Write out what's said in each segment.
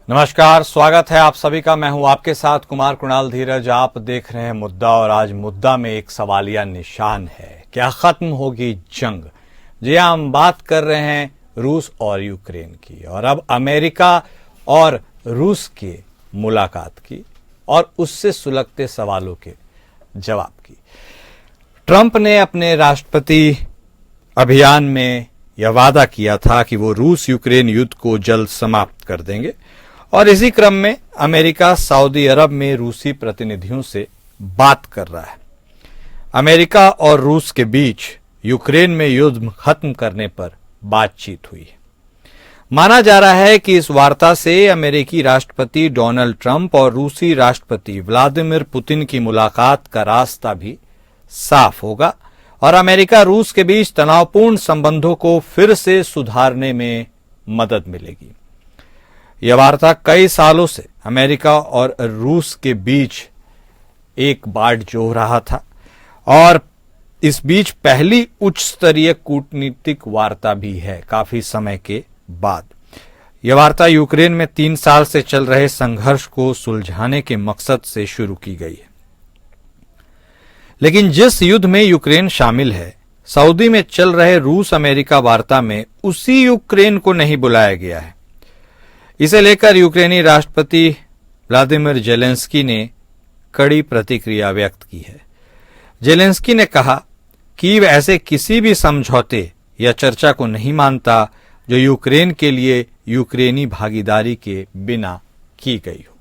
नमस्कार, स्वागत है आप सभी का। मैं हूं आपके साथ कुमार कुणाल धीरज। आप देख रहे हैं मुद्दा, और आज मुद्दा में एक सवालिया निशान है, क्या खत्म होगी जंग? जी हां, हम बात कर रहे हैं रूस और यूक्रेन की, और अब अमेरिका और रूस की मुलाकात की और उससे सुलगते सवालों के जवाब की। ट्रंप ने अपने राष्ट्रपति अभियान में यह वादा किया था कि वो रूस यूक्रेन युद्ध को जल्द समाप्त कर देंगे, और इसी क्रम में अमेरिका सऊदी अरब में रूसी प्रतिनिधियों से बात कर रहा है। अमेरिका और रूस के बीच यूक्रेन में युद्ध खत्म करने पर बातचीत हुई है। माना जा रहा है कि इस वार्ता से अमेरिकी राष्ट्रपति डोनाल्ड ट्रंप और रूसी राष्ट्रपति व्लादिमीर पुतिन की मुलाकात का रास्ता भी साफ होगा, और अमेरिका रूस के बीच तनावपूर्ण संबंधों को फिर से सुधारने में मदद मिलेगी। यह वार्ता कई सालों से अमेरिका और रूस के बीच एक बाट जो रहा था, और इस बीच पहली उच्च स्तरीय कूटनीतिक वार्ता भी है काफी समय के बाद। यह वार्ता यूक्रेन में 3 साल से चल रहे संघर्ष को सुलझाने के मकसद से शुरू की गई है। लेकिन जिस युद्ध में यूक्रेन शामिल है, सऊदी में चल रहे रूस अमेरिका वार्ता में उसी यूक्रेन को नहीं बुलाया गया है। इसे लेकर यूक्रेनी राष्ट्रपति व्लादिमीर जेलेंस्की ने कड़ी प्रतिक्रिया व्यक्त की है। जेलेंस्की ने कहा कि वह ऐसे किसी भी समझौते या चर्चा को नहीं मानता जो यूक्रेन के लिए यूक्रेनी भागीदारी के बिना की गई हो।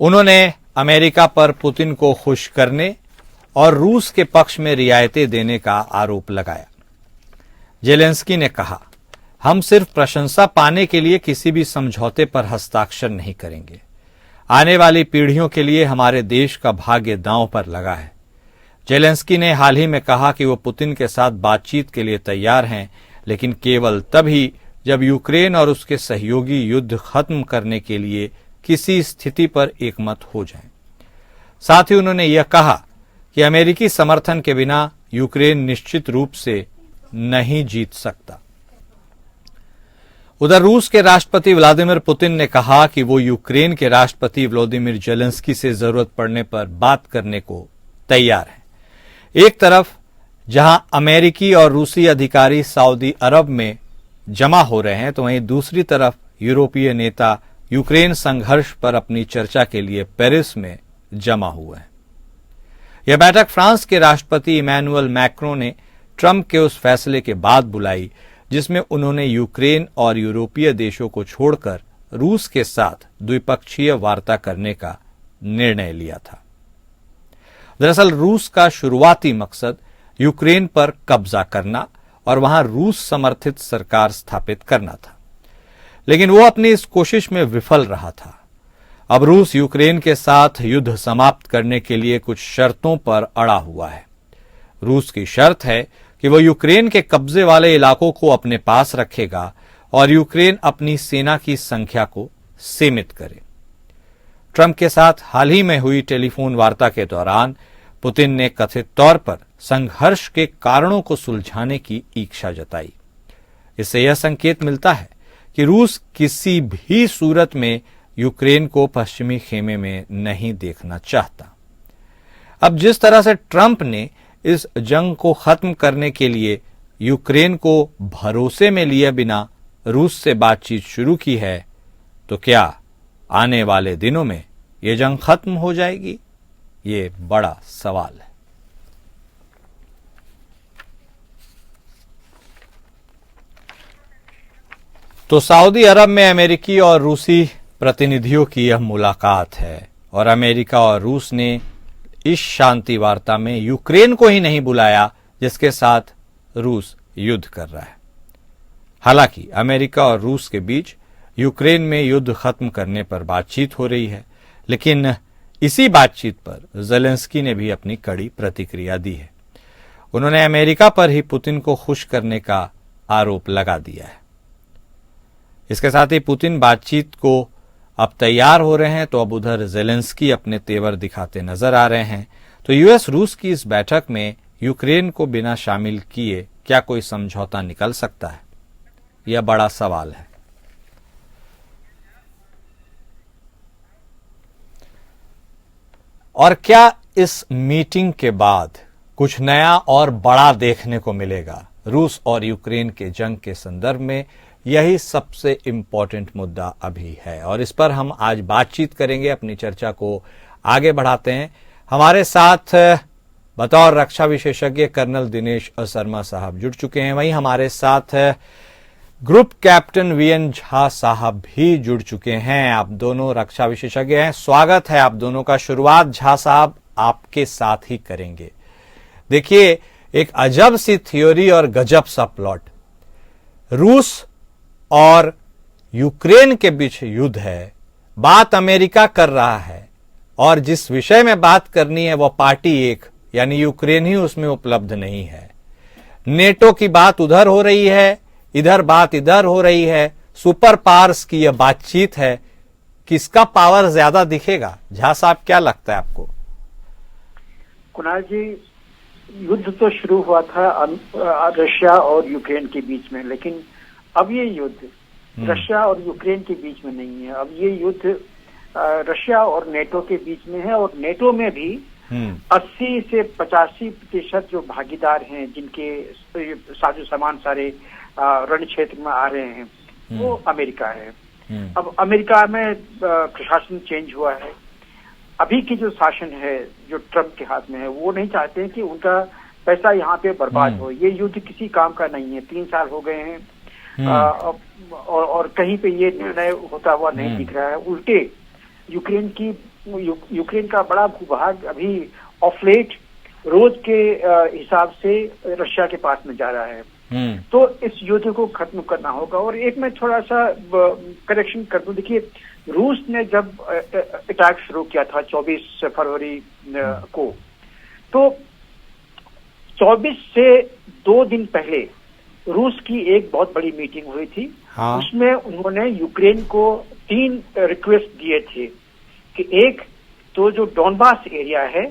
उन्होंने अमेरिका पर पुतिन को खुश करने और रूस के पक्ष में रियायतें देने का आरोप लगाया। जेलेंस्की ने कहा, हम सिर्फ प्रशंसा पाने के लिए किसी भी समझौते पर हस्ताक्षर नहीं करेंगे। आने वाली पीढ़ियों के लिए हमारे देश का भाग्य दांव पर लगा है। जेलेंस्की ने हाल ही में कहा कि वो पुतिन के साथ बातचीत के लिए तैयार हैं, लेकिन केवल तभी जब यूक्रेन और उसके सहयोगी युद्ध खत्म करने के लिए किसी स्थिति पर एकमत हो जाएं। साथ ही उन्होंने यह कहा कि अमेरिकी समर्थन के बिना यूक्रेन निश्चित रूप से नहीं जीत सकता। उधर रूस के राष्ट्रपति व्लादिमीर पुतिन ने कहा कि वो यूक्रेन के राष्ट्रपति व्लादिमीर जेलेंस्की से जरूरत पड़ने पर बात करने को तैयार है। एक तरफ जहां अमेरिकी और रूसी अधिकारी सऊदी अरब में जमा हो रहे हैं, तो वहीं दूसरी तरफ यूरोपीय नेता यूक्रेन संघर्ष पर अपनी चर्चा के लिए पेरिस में जमा हुए हैं। यह बैठक फ्रांस के राष्ट्रपति इमैनुअल मैक्रों ने ट्रंप के उस फैसले के बाद बुलाई जिसमें उन्होंने यूक्रेन और यूरोपीय देशों को छोड़कर रूस के साथ द्विपक्षीय वार्ता करने का निर्णय लिया था। दरअसल रूस का शुरुआती मकसद यूक्रेन पर कब्जा करना और वहां रूस समर्थित सरकार स्थापित करना था, लेकिन वो अपनी इस कोशिश में विफल रहा था। अब रूस यूक्रेन के साथ युद्ध समाप्त करने के लिए कुछ शर्तों पर अड़ा हुआ है। रूस की शर्त है कि वो यूक्रेन के कब्जे वाले इलाकों को अपने पास रखेगा और यूक्रेन अपनी सेना की संख्या को सीमित करे। ट्रंप के साथ हाल ही में हुई टेलीफोन वार्ता के दौरान पुतिन ने कथित तौर पर संघर्ष के कारणों को सुलझाने की इच्छा जताई। इससे यह संकेत मिलता है कि रूस किसी भी सूरत में यूक्रेन को पश्चिमी खेमे में नहीं देखना चाहता। अब जिस तरह से ट्रंप ने इस जंग को खत्म करने के लिए यूक्रेन को भरोसे में लिए बिना रूस से बातचीत शुरू की है, तो क्या आने वाले दिनों में ये जंग खत्म हो जाएगी? ये बड़ा सवाल है। तो सऊदी अरब में अमेरिकी और रूसी प्रतिनिधियों की यह मुलाकात है, और अमेरिका और रूस ने इस शांति वार्ता में यूक्रेन को ही नहीं बुलाया जिसके साथ रूस युद्ध कर रहा है। हालांकि अमेरिका और रूस के बीच यूक्रेन में युद्ध खत्म करने पर बातचीत हो रही है, लेकिन इसी बातचीत पर जेलेंस्की ने भी अपनी कड़ी प्रतिक्रिया दी है। उन्होंने अमेरिका पर ही पुतिन को खुश करने का आरोप लगा दिया है। इसके साथ ही पुतिन बातचीत को अब तैयार हो रहे हैं, तो अब उधर जेलेंस्की अपने तेवर दिखाते नजर आ रहे हैं। तो यूएस रूस की इस बैठक में यूक्रेन को बिना शामिल किए क्या कोई समझौता निकल सकता है? यह बड़ा सवाल है। और क्या इस मीटिंग के बाद कुछ नया और बड़ा देखने को मिलेगा रूस और यूक्रेन के जंग के संदर्भ में? यही सबसे इंपॉर्टेंट मुद्दा अभी है और इस पर हम आज बातचीत करेंगे। अपनी चर्चा को आगे बढ़ाते हैं। हमारे साथ बतौर रक्षा विशेषज्ञ कर्नल दिनेश शर्मा साहब जुड़ चुके हैं। वहीं हमारे साथ ग्रुप कैप्टन वीएन झा साहब भी जुड़ चुके हैं। आप दोनों रक्षा विशेषज्ञ हैं। स्वागत है आप दोनों का। शुरुआत झा साहब आपके साथ ही करेंगे। देखिए, एक अजब सी थ्योरी और गजब सा प्लॉट। रूस और यूक्रेन के बीच युद्ध है, बात अमेरिका कर रहा है और जिस विषय में बात करनी है वो पार्टी एक यानी यूक्रेन ही उसमें उपलब्ध नहीं है। नेटो की बात उधर हो रही है, इधर बात इधर हो रही है। सुपर पावर्स की यह बातचीत है, किसका पावर ज्यादा दिखेगा? झा साहब, क्या लगता है आपको? कुणाल जी, युद्ध तो शुरू हुआ था रशिया और यूक्रेन के बीच में, लेकिन अब ये युद्ध रशिया और यूक्रेन के बीच में नहीं है। अब ये युद्ध रशिया और नेटो के बीच में है और नेटो में भी 80 से 85% जो भागीदार हैं, जिनके साजो सामान सारे रण क्षेत्र में आ रहे हैं, वो अमेरिका है। अब अमेरिका में प्रशासन चेंज हुआ है। अभी की जो शासन है, जो ट्रम्प के हाथ में है, वो नहीं चाहते हैं कि उनका पैसा यहाँ पे बर्बाद हो। ये युद्ध किसी काम का नहीं है। 3 साल हो गए हैं और कहीं पे ये निर्णय होता हुआ नहीं दिख रहा है। उल्टे यूक्रेन का बड़ा भूभाग अभी ऑफ लेट रोज के हिसाब से रशिया के पास में जा रहा है। तो इस युद्ध को खत्म करना होगा। और एक मैं थोड़ा सा करेक्शन कर दूं। देखिए, रूस ने जब अटैक शुरू किया था 24 फरवरी को, तो 24 से 2 दिन पहले रूस की एक बहुत बड़ी मीटिंग हुई थी। हाँ। उसमें उन्होंने यूक्रेन को 3 रिक्वेस्ट दिए थे कि एक तो जो डोनबास एरिया है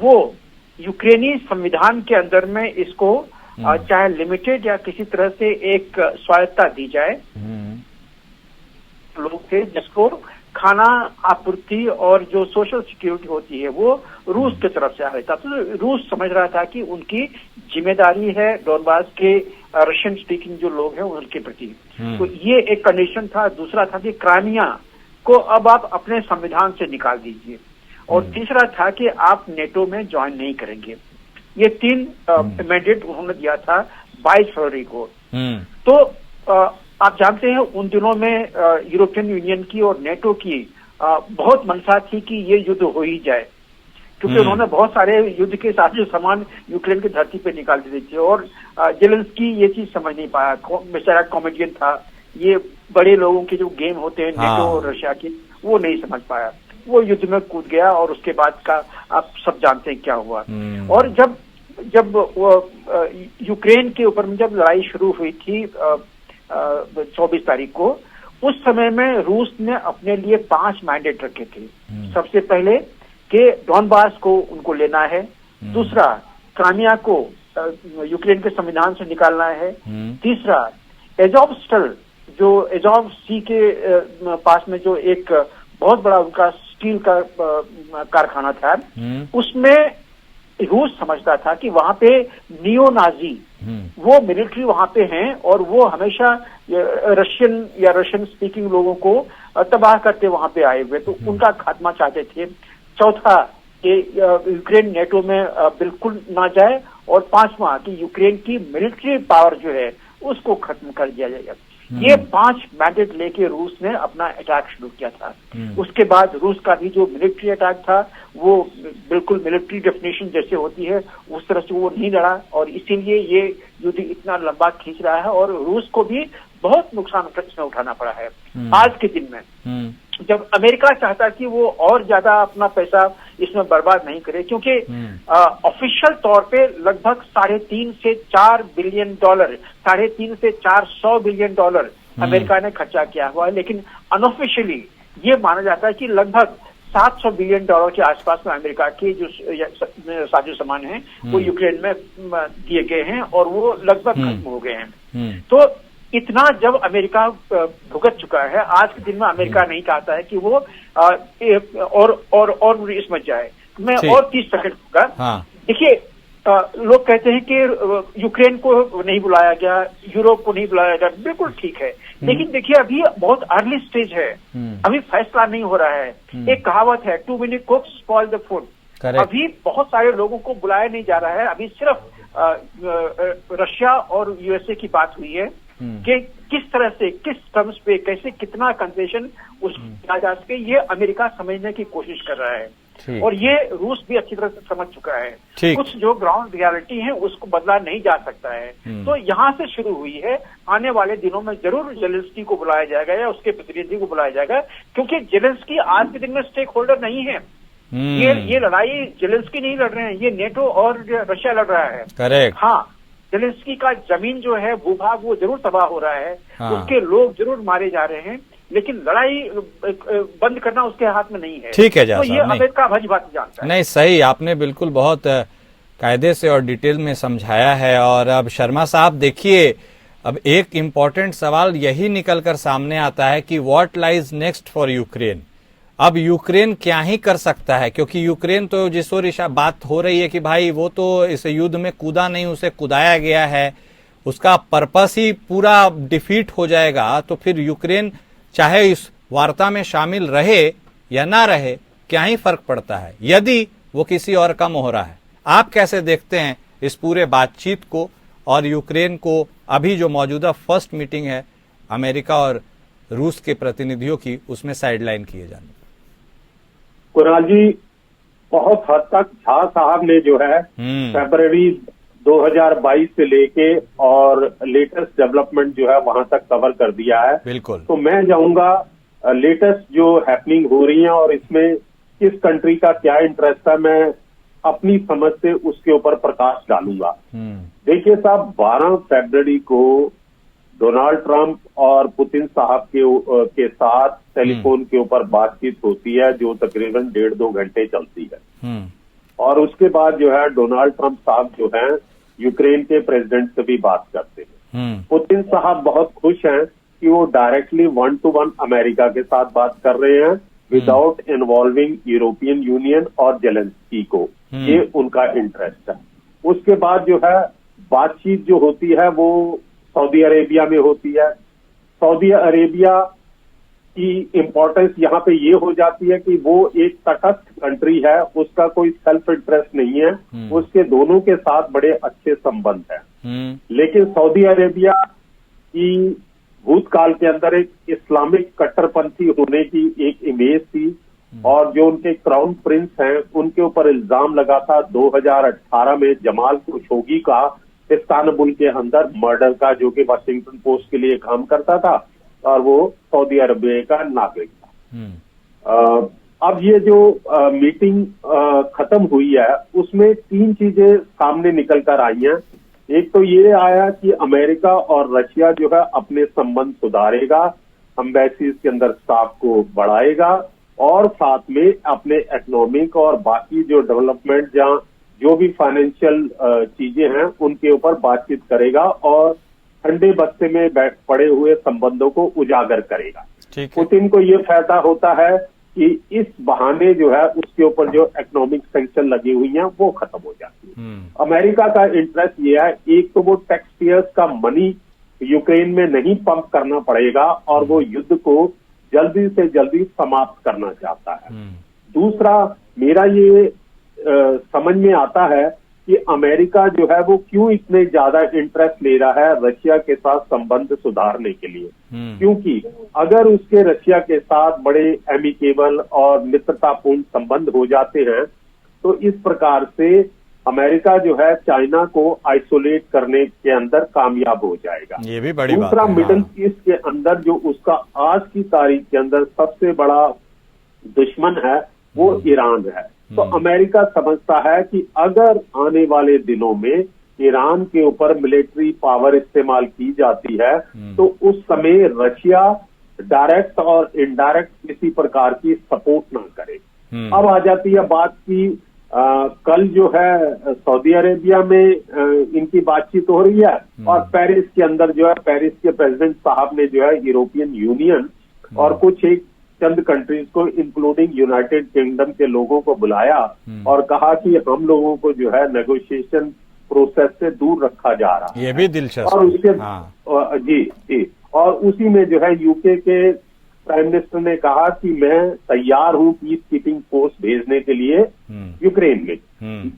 वो यूक्रेनी संविधान के अंदर में इसको चाहे लिमिटेड या किसी तरह से एक स्वायत्तता दी जाए। लोग थे जिसको खाना आपूर्ति और जो सोशल सिक्योरिटी होती है वो रूस की तरफ से आ रहा था। तो रूस समझ रहा था कि उनकी जिम्मेदारी है डोनबास के रशियन स्पीकिंग जो लोग हैं उनके प्रति। तो ये एक कंडीशन था। दूसरा था कि क्राइमिया को अब आप अपने संविधान से निकाल दीजिए। और तीसरा था कि आप नेटो में ज्वाइन नहीं करेंगे। ये 3 मैंडेट उन्होंने दिया था 22 फरवरी को। तो आप जानते हैं उन दिनों में यूरोपियन यूनियन की और नेटो की बहुत मंशा थी कि ये युद्ध हो ही जाए, क्योंकि उन्होंने बहुत सारे युद्ध के साथ जो सामान यूक्रेन की धरती पे निकाल दिए थे। और जेलेंस्की ये चीज समझ नहीं पाया। बेचारा कॉमेडियन था। ये बड़े लोगों के जो गेम होते हैं नेटो और रशिया के, वो नहीं समझ पाया। वो युद्ध में कूद गया और उसके बाद का आप सब जानते हैं क्या हुआ। और जब यूक्रेन के ऊपर में जब लड़ाई शुरू हुई थी 24 तारीख को, उस समय में रूस ने अपने लिए 5 मैंडेट रखे थे। सबसे पहले कि डोनबास को उनको लेना है। दूसरा, क्राइमिया को यूक्रेन के संविधान से निकालना है। तीसरा, एजोवस्टल जो एजोव सी के पास में जो एक बहुत बड़ा उनका स्टील का कारखाना था, उसमें रूस समझता था कि वहां पे नियो नाजी वो मिलिट्री वहां पे हैं और वो हमेशा रशियन स्पीकिंग लोगों को तबाह करते वहां पे आए हुए, तो उनका खात्मा चाहते थे। चौथा कि यूक्रेन नेटो में बिल्कुल ना जाए। और 5वां कि यूक्रेन की मिलिट्री पावर जो है उसको खत्म कर दिया जाएगा। ये 5 मैंडेट लेके रूस ने अपना अटैक शुरू किया था। उसके बाद रूस का भी जो मिलिट्री अटैक था वो बिल्कुल मिलिट्री डेफिनेशन जैसे होती है उस तरह से वो नहीं लड़ा और इसीलिए ये युद्ध इतना लंबा खींच रहा है और रूस को भी बहुत नुकसान इसमें उठाना पड़ा है। आज के दिन में जब अमेरिका चाहता कि वो और ज्यादा अपना पैसा इसमें बर्बाद नहीं करे, क्योंकि ऑफिशियल तौर पे लगभग 3.5 से 4 बिलियन डॉलर, 3.5 से 400 बिलियन डॉलर अमेरिका ने खर्चा किया हुआ है, लेकिन अनऑफिशियली ये माना जाता है कि लगभग 700 बिलियन डॉलर के आसपास में अमेरिका के जो साजो सामान हैं वो यूक्रेन में दिए गए हैं और वो लगभग खत्म हो गए हैं। तो इतना जब अमेरिका भुगत चुका है, आज के दिन में अमेरिका नहीं चाहता है कि वो और इसमें जाए। मैं ठीक। और 30 सेकंड दूंगा। हाँ। देखिए, लोग कहते हैं कि यूक्रेन को नहीं बुलाया गया, यूरोप को नहीं बुलाया गया, बिल्कुल ठीक है, लेकिन देखिए अभी बहुत अर्ली स्टेज है, अभी फैसला नहीं हो रहा है। एक कहावत है, too many cooks spoil the food. Correct. अभी बहुत सारे लोगों को बुलाया नहीं जा रहा है, अभी सिर्फ रशिया और यूएसए की बात हुई है कि किस तरह से, किस टर्म्स पे, कैसे कितना कंसेशन उसको किया जा सके, ये अमेरिका समझने की कोशिश कर रहा है। ठीक। और ये रूस भी अच्छी तरह से समझ चुका है। ठीक। कुछ जो ग्राउंड रियलिटी है उसको बदला नहीं जा सकता है। तो यहाँ से शुरू हुई है, आने वाले दिनों में जरूर जेलेंस्की को बुलाया जाएगा या उसके प्रतिनिधि को बुलाया जाएगा, क्योंकि जेलेंस्की आज के दिन में स्टेक होल्डर नहीं है। ये लड़ाई जेलेंस्की नहीं लड़ रहे हैं, ये नेटो और रशिया लड़ रहा है। करेक्ट। हाँ, जेलेंस्की का जमीन जो है, भूभाग, वो जरूर तबाह हो रहा है। हाँ। उसके लोग जरूर मारे जा रहे हैं, लेकिन लड़ाई बंद करना उसके हाथ में नहीं है। ठीक है तो ये अमेरिका भली भांति जानता है। नहीं, सही, आपने बिल्कुल बहुत कायदे से और डिटेल में समझाया है। और अब शर्मा साहब देखिए, अब एक इम्पोर्टेंट सवाल यही निकल कर सामने आता है कि what lies next for Ukraine. अब यूक्रेन क्या ही कर सकता है, क्योंकि यूक्रेन तो जिस ओर बात हो रही है कि भाई वो तो इस युद्ध में कूदा नहीं, उसे कुदाया गया है, उसका पर्पस ही पूरा डिफीट हो जाएगा। तो फिर यूक्रेन चाहे इस वार्ता में शामिल रहे या ना रहे, क्या ही फर्क पड़ता है यदि वो किसी और का मोहरा है। आप कैसे देखते हैं इस पूरे बातचीत को और यूक्रेन को अभी जो मौजूदा फर्स्ट मीटिंग है अमेरिका और रूस के प्रतिनिधियों की, उसमें साइडलाइन किए जाने? कुणाल जी, बहुत हद तक झा साहब ने जो है फरवरी 2022 से लेके और लेटेस्ट डेवलपमेंट जो है वहां तक कवर कर दिया है। बिल्कुल। तो मैं जाऊंगा लेटेस्ट जो हैपनिंग हो रही है और इसमें किस कंट्री का क्या इंटरेस्ट है, मैं अपनी समझ से उसके ऊपर प्रकाश डालूंगा। देखिए साहब, 12 फरवरी को डोनाल्ड ट्रंप और पुतिन साहब के साथ टेलीफोन के ऊपर बातचीत होती है, जो तकरीबन 1.5-2 घंटे चलती है। और उसके बाद जो है डोनाल्ड ट्रंप साहब जो हैं यूक्रेन के प्रेसिडेंट से भी बात करते हैं। पुतिन साहब बहुत खुश हैं कि वो डायरेक्टली 1-to-1 अमेरिका के साथ बात कर रहे हैं, विदाउट इन्वॉल्विंग यूरोपियन यूनियन और जेलेंस्की को। ये उनका इंटरेस्ट है। उसके बाद जो है बातचीत जो होती है वो सऊदी अरेबिया में होती है। सऊदी अरेबिया की इम्पोर्टेंस यहाँ पे ये हो जाती है कि वो एक तटस्थ कंट्री है, उसका कोई सेल्फ इंटरेस्ट नहीं है, उसके दोनों के साथ बड़े अच्छे संबंध हैं। लेकिन सऊदी अरेबिया की भूतकाल के अंदर एक इस्लामिक कट्टरपंथी होने की एक इमेज थी, और जो उनके क्राउन प्रिंस हैं उनके ऊपर इल्जाम लगा था 2018 में जमाल खशोगी का इस्तांबुल के अंदर मर्डर का, जो कि वाशिंगटन पोस्ट के लिए काम करता था और वो सऊदी अरबिया का नागरिक था। अब ये जो मीटिंग खत्म हुई है उसमें 3 चीजें सामने निकल कर आई हैं। एक तो ये आया कि अमेरिका और रशिया जो है अपने संबंध सुधारेगा, एम्बेसीज के अंदर स्टाफ को बढ़ाएगा और साथ में अपने इकोनॉमिक और बाकी जो डेवलपमेंट जहाँ जो भी फाइनेंशियल चीजें हैं उनके ऊपर बातचीत करेगा और ठंडे बस्ते में पड़े हुए संबंधों को उजागर करेगा। पुतिन को ये फायदा होता है कि इस बहाने जो है उसके ऊपर जो इकोनॉमिक सैंक्शन लगी हुई हैं वो खत्म हो जाती है। अमेरिका का इंटरेस्ट ये है, एक तो वो टैक्स पेयर्स का मनी यूक्रेन में नहीं पंप करना पड़ेगा और वो युद्ध को जल्दी से जल्दी समाप्त करना चाहता है। दूसरा, मेरा ये समझ में आता है कि अमेरिका जो है वो क्यों इतने ज्यादा इंटरेस्ट ले रहा है रशिया के साथ संबंध सुधारने के लिए, क्योंकि अगर उसके रशिया के साथ बड़े एमिकेबल और मित्रतापूर्ण संबंध हो जाते हैं तो इस प्रकार से अमेरिका जो है चाइना को आइसोलेट करने के अंदर कामयाब हो जाएगा। ये भी बड़ी बात है। दूसरा, मिडिल ईस्ट के अंदर जो उसका आज की तारीख के अंदर सबसे बड़ा दुश्मन है वो ईरान है। तो अमेरिका समझता है कि अगर आने वाले दिनों में ईरान के ऊपर मिलिट्री पावर इस्तेमाल की जाती है तो उस समय रशिया डायरेक्ट और इनडायरेक्ट किसी प्रकार की सपोर्ट ना करे। अब आ जाती है बात की कल जो है सऊदी अरेबिया में इनकी बातचीत हो रही है और पेरिस के अंदर जो है पेरिस के प्रेसिडेंट साहब ने जो है यूरोपियन यूनियन और कुछ एक चंद कंट्रीज को इंक्लूडिंग यूनाइटेड किंगडम के लोगों को बुलाया और कहा कि हम लोगों को जो है नेगोशिएशन प्रोसेस से दूर रखा जा रहा है। ये भी दिलचस्प। और उसके हाँ। जी और उसी में जो है यूके के प्राइम मिनिस्टर ने कहा कि मैं तैयार हूं पीस कीपिंग फोर्स भेजने के लिए यूक्रेन में।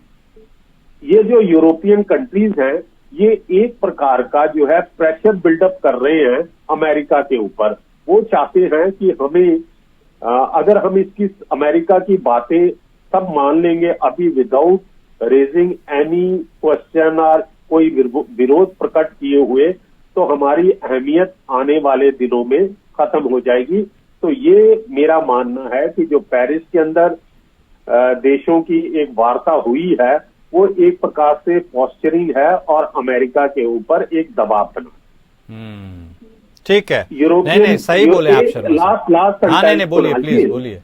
ये जो यूरोपियन कंट्रीज हैं ये एक प्रकार का जो है प्रेशर बिल्डअप कर रहे हैं अमेरिका के ऊपर। वो चाहते हैं कि हमें अगर हम इसकी अमेरिका की बातें सब मान लेंगे अभी विदाउट रेजिंग एनी क्वेश्चन और कोई विरोध प्रकट किए हुए, तो हमारी अहमियत आने वाले दिनों में खत्म हो जाएगी। तो ये मेरा मानना है कि जो पेरिस के अंदर देशों की एक वार्ता हुई है वो एक प्रकार से पोस्चरिंग है और अमेरिका के ऊपर एक दबाव बना। ठीक है, यूरोपियन नहीं सही बोले आप शर्मा। लास्ट हाँ नहीं बोलिए, प्लीज बोलिए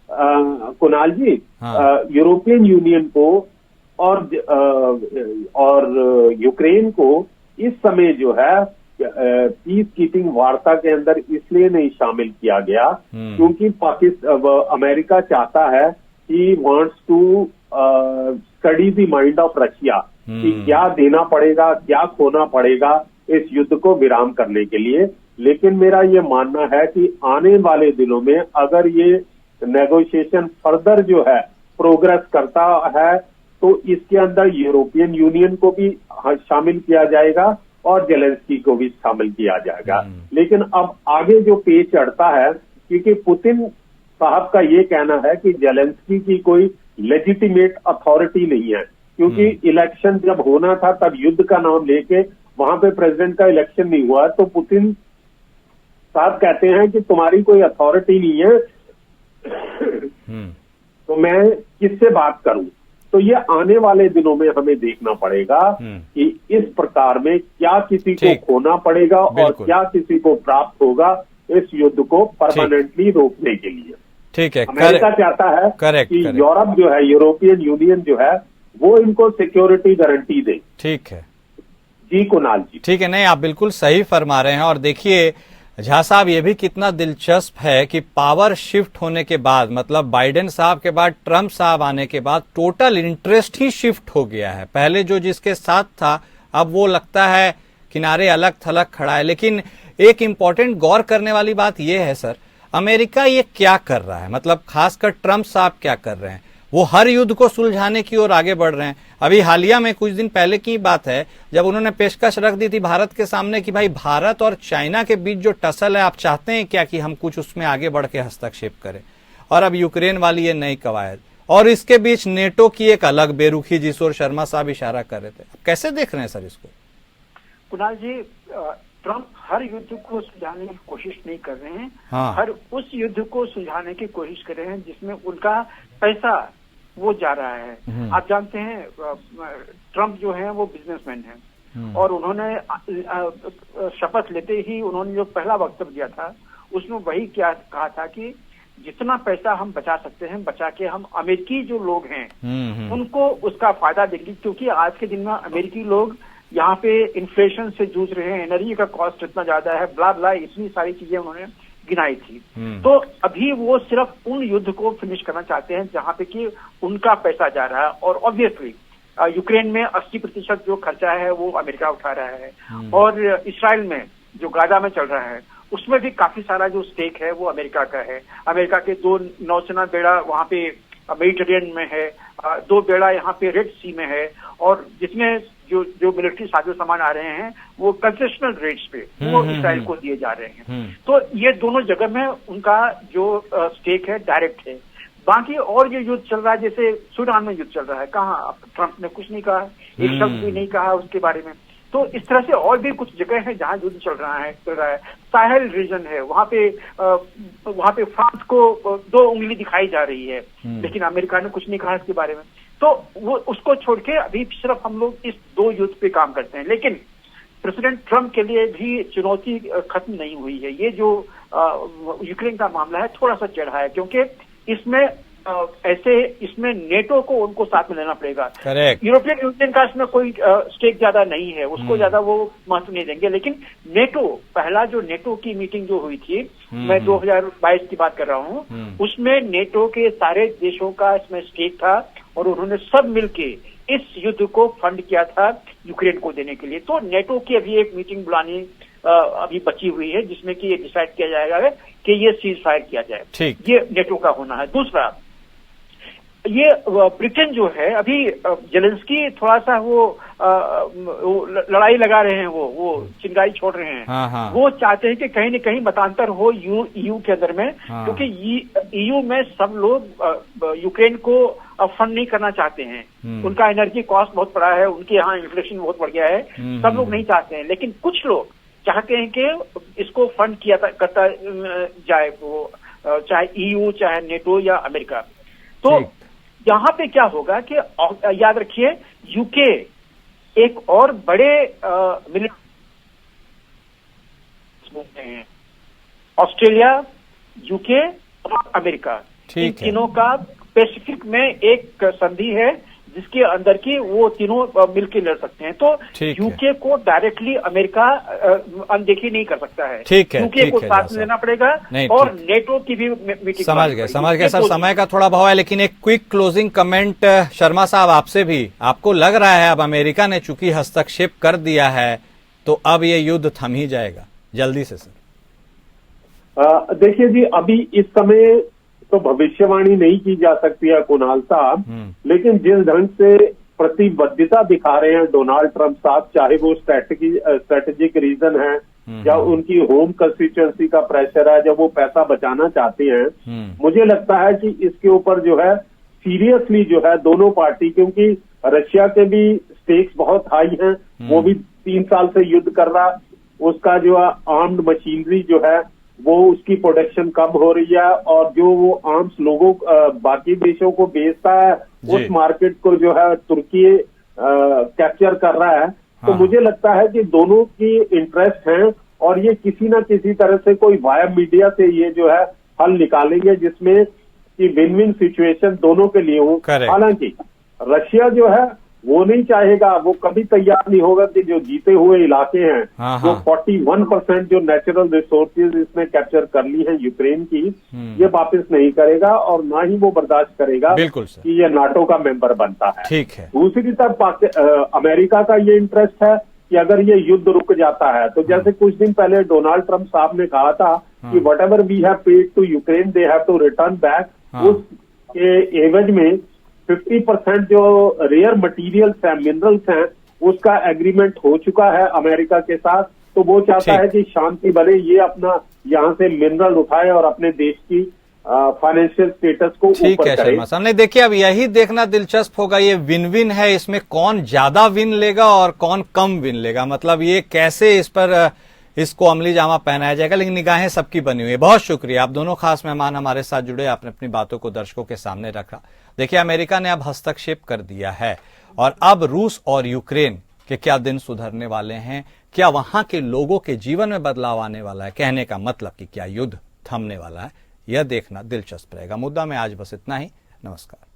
कुणाल जी। हाँ। यूरोपियन यूनियन को और यूक्रेन को इस समय जो है पीस कीपिंग वार्ता के अंदर इसलिए नहीं शामिल किया गया क्योंकि अमेरिका चाहता है he wants to study the mind of Russia कि क्या देना पड़ेगा, क्या खोना पड़ेगा इस युद्ध को विराम करने के लिए। लेकिन मेरा ये मानना है कि आने वाले दिनों में अगर ये नेगोशिएशन फर्दर जो है प्रोग्रेस करता है तो इसके अंदर यूरोपियन यूनियन को भी शामिल किया जाएगा और जेलेंस्की को भी शामिल किया जाएगा। लेकिन अब आगे जो पेच चढ़ता है क्योंकि पुतिन साहब का ये कहना है कि जेलेंस्की की कोई लेजिटिमेट अथॉरिटी नहीं है क्योंकि इलेक्शन जब होना था तब युद्ध का नाम लेके वहां पे प्रेसिडेंट का इलेक्शन नहीं हुआ। तो पुतिन साहब कहते हैं कि तुम्हारी कोई अथॉरिटी नहीं है तो मैं किससे बात करूं। तो ये आने वाले दिनों में हमें देखना पड़ेगा कि इस प्रकार में क्या किसी को खोना पड़ेगा और क्या किसी को प्राप्त होगा इस युद्ध को परमानेंटली रोकने के लिए। ठीक है, अमेरिका चाहता है कि यूरोप जो है, यूरोपियन यूनियन जो है वो इनको सिक्योरिटी गारंटी दे। ठीक है जी कुणाल जी। ठीक है, नहीं आप बिल्कुल सही फरमा रहे हैं। और देखिए झा साहब, ये भी कितना दिलचस्प है कि पावर शिफ्ट होने के बाद, मतलब बाइडेन साहब के बाद ट्रंप साहब आने के बाद टोटल इंटरेस्ट ही शिफ्ट हो गया है। पहले जो जिसके साथ था अब वो लगता है किनारे अलग थलग खड़ा है। लेकिन एक इम्पॉर्टेंट गौर करने वाली बात यह है सर, अमेरिका ये क्या कर रहा है, मतलब खासकर ट्रंप साहब क्या कर रहे हैं। वो हर युद्ध को सुलझाने की ओर आगे बढ़ रहे हैं। अभी हालिया में कुछ दिन पहले की बात है जब उन्होंने पेशकश रख दी थी भारत के सामने कि भाई भारत और चाइना के बीच जो टसल है, आप चाहते हैं क्या कि हम कुछ उसमें आगे बढ़ के हस्तक्षेप करें। और अब यूक्रेन वाली ये नई कवायद, और इसके बीच नेटो की एक अलग बेरुखी जिस ओर शर्मा साहब इशारा कर रहे थे। कैसे देख रहे हैं सर इसको? कुणाल जी, ट्रंप हर युद्ध को सुलझाने की कोशिश नहीं कर रहे हैं। हाँ। हर उस युद्ध को सुलझाने की कोशिश कर रहे हैं जिसमें उनका पैसा वो जा रहा है। आप जानते हैं ट्रंप जो है वो बिजनेसमैन है और उन्होंने शपथ लेते ही उन्होंने जो पहला वक्तव्य दिया था उसमें वही क्या कहा था कि जितना पैसा हम बचा सकते हैं बचा के हम अमेरिकी जो लोग हैं उनको उसका फायदा देंगे, क्योंकि आज के दिन में अमेरिकी लोग यहाँ पे इन्फ्लेशन से जूझ रहे हैं, एनर्जी का कॉस्ट इतना ज्यादा है, ब्ला ब्ला, इतनी सारी चीजें उन्होंने गिनाई थी। तो अभी वो सिर्फ उन युद्ध को फिनिश करना चाहते हैं जहां पे कि उनका पैसा जा रहा है। और ऑब्वियसली यूक्रेन में 80% जो खर्चा है वो अमेरिका उठा रहा है और इसराइल में जो गाजा में चल रहा है उसमें भी काफी सारा जो स्टेक है वो अमेरिका का है। अमेरिका के 2 नौसेना बेड़ा वहां पे मेडिटेरियन में है, 2 बेड़ा यहाँ पे रेड सी में है और जिसमें जो मिलिट्री साजो सामान आ रहे हैं वो कंसेशनल रेट्स पे वो इसराइल को दिए जा रहे हैं। तो ये दोनों जगह में उनका जो स्टेक है डायरेक्ट है। बाकी और जो युद्ध चल रहा है, जैसे सूडान में युद्ध चल रहा है, कहाँ ट्रंप ने कुछ नहीं कहा, एक शब्द भी नहीं कहा उसके बारे में। तो इस तरह से और भी कुछ जगह है जहां युद्ध चल रहा है। साहेल रीजन है, वहां पे फ्रांस को 2 उंगली दिखाई जा रही है लेकिन अमेरिका ने कुछ नहीं कहा इसके बारे में। तो वो उसको छोड़ के अभी सिर्फ हम लोग इस 2 युद्ध पे काम करते हैं। लेकिन प्रेसिडेंट ट्रंप के लिए भी चुनौती खत्म नहीं हुई है। ये जो यूक्रेन का मामला है थोड़ा सा चढ़ा है क्योंकि इसमें ऐसे इसमें नेटो को उनको साथ में लेना पड़ेगा। करेक्ट। यूरोपियन यूनियन का इसमें कोई स्टेक ज्यादा नहीं है, उसको ज्यादा वो महत्व नहीं देंगे, लेकिन नेटो, पहला जो नेटो की मीटिंग जो हुई थी, मैं 2022 की बात कर रहा हूँ, उसमें नेटो के सारे देशों का इसमें स्टेक था और उन्होंने सब मिलके इस युद्ध को फंड किया था यूक्रेन को देने के लिए। तो नेटो की अभी एक मीटिंग बुलानी अभी बची हुई है, जिसमें कि ये डिसाइड किया जाएगा कि ये सीज फायर किया जाए। ठीक। ये नेटो का होना है। दूसरा, ये ब्रिटेन जो है, अभी जेलेंस्की थोड़ा सा वो लड़ाई लगा रहे हैं, वो चिंगारी छोड़ रहे हैं। हाँ। वो चाहते हैं कि कहीं न कहीं मतांतर हो ईयू के अंदर में, क्योंकि ईयू में सब लोग यूक्रेन को फंड नहीं करना चाहते हैं। उनका एनर्जी कॉस्ट बहुत बड़ा है, उनके यहाँ इन्फ्लेशन बहुत बढ़ गया है, सब लोग नहीं चाहते हैं, लेकिन कुछ लोग चाहते हैं कि इसको फंड किया करता जाए, वो चाहे ईयू, चाहे नेटो या अमेरिका। तो यहाँ पे क्या होगा कि याद रखिए, यूके एक और बड़े मिलिट्री हैं, ऑस्ट्रेलिया, यूके और अमेरिका, इन तीनों का पैसिफिक में एक संधि है जिसके अंदर की वो तीनों मिलकर लड़ सकते हैं। तो यूके को डायरेक्टली अमेरिका अनदेखी नहीं कर सकता है। ठीक है, यूके को साथ में लेना पड़ेगा और नेटो की भी मीटिंग। समझ गए सर, समय का थोड़ा भाव है, लेकिन एक क्विक क्लोजिंग कमेंट शर्मा साहब आपसे भी। आपको लग रहा है अब अमेरिका ने चूंकि हस्तक्षेप कर दिया है तो अब ये युद्ध थम ही जाएगा? जल्दी से सर। देखिए जी, अभी इस समय तो भविष्यवाणी नहीं की जा सकती है कुणाल साहब, लेकिन जिस ढंग से प्रतिबद्धता दिखा रहे हैं डोनाल्ड ट्रंप साहब, चाहे वो स्ट्रेटेजिक रीजन है या उनकी होम कंस्टिट्यूएंसी का प्रेशर है, जब वो पैसा बचाना चाहते हैं, मुझे लगता है कि इसके ऊपर जो है सीरियसली जो है दोनों पार्टी, क्योंकि रशिया के भी स्टेक्स बहुत हाई हैं, वो भी 3 साल से युद्ध कर रहा, उसका जो आर्म्ड मशीनरी जो है वो उसकी प्रोडक्शन कम हो रही है, और जो वो आर्म्स लोगों बाकी देशों को बेचता है उस मार्केट को जो है तुर्की कैप्चर कर रहा है। तो मुझे लगता है कि दोनों की इंटरेस्ट हैं और ये किसी ना किसी तरह से कोई वाया मीडिया से ये जो है हल निकालेंगे जिसमें कि विन विन सिचुएशन दोनों के लिए हो। हालांकि रशिया जो है वो नहीं चाहेगा, वो कभी तैयार नहीं होगा कि जो जीते हुए इलाके हैं, जो 41% जो नेचुरल रिसोर्सेज इसने कैप्चर कर ली है यूक्रेन की, ये वापस नहीं करेगा और ना ही वो बर्दाश्त करेगा कि ये नाटो का मेंबर बनता है। ठीक है। दूसरी तरफ अमेरिका का ये इंटरेस्ट है कि अगर ये युद्ध रुक जाता है तो जैसे कुछ दिन पहले डोनाल्ड ट्रंप साहब ने कहा था कि whatever we have paid to Ukraine they have to return back, उसके एवज में 50% जो रेयर मटेरियल्स हैं, मिनरल्स हैं, उसका एग्रीमेंट हो चुका है अमेरिका के साथ। तो वो चाहता है कि शांति बने, ये अपना यहाँ से मिनरल उठाए और अपने देश की फाइनेंशियल स्टेटस को ऊपर करे। सामने देखिए, अब यही देखना दिलचस्प होगा, ये विन विन है, इसमें कौन ज्यादा विन लेगा और कौन कम विन लेगा, मतलब ये कैसे इस पर इसको अमली जामा पहनाया जाएगा। लेकिन निगाहें सबकी बनी हुई है। बहुत शुक्रिया, आप दोनों खास मेहमान हमारे साथ जुड़े, आपने अपनी बातों को दर्शकों के सामने रखा। देखिए, अमेरिका ने अब हस्तक्षेप कर दिया है और अब रूस और यूक्रेन के क्या दिन सुधरने वाले हैं, क्या वहां के लोगों के जीवन में बदलाव आने वाला है, कहने का मतलब कि क्या युद्ध थमने वाला है, यह देखना दिलचस्प रहेगा। मुद्दा में आज बस इतना ही। नमस्कार।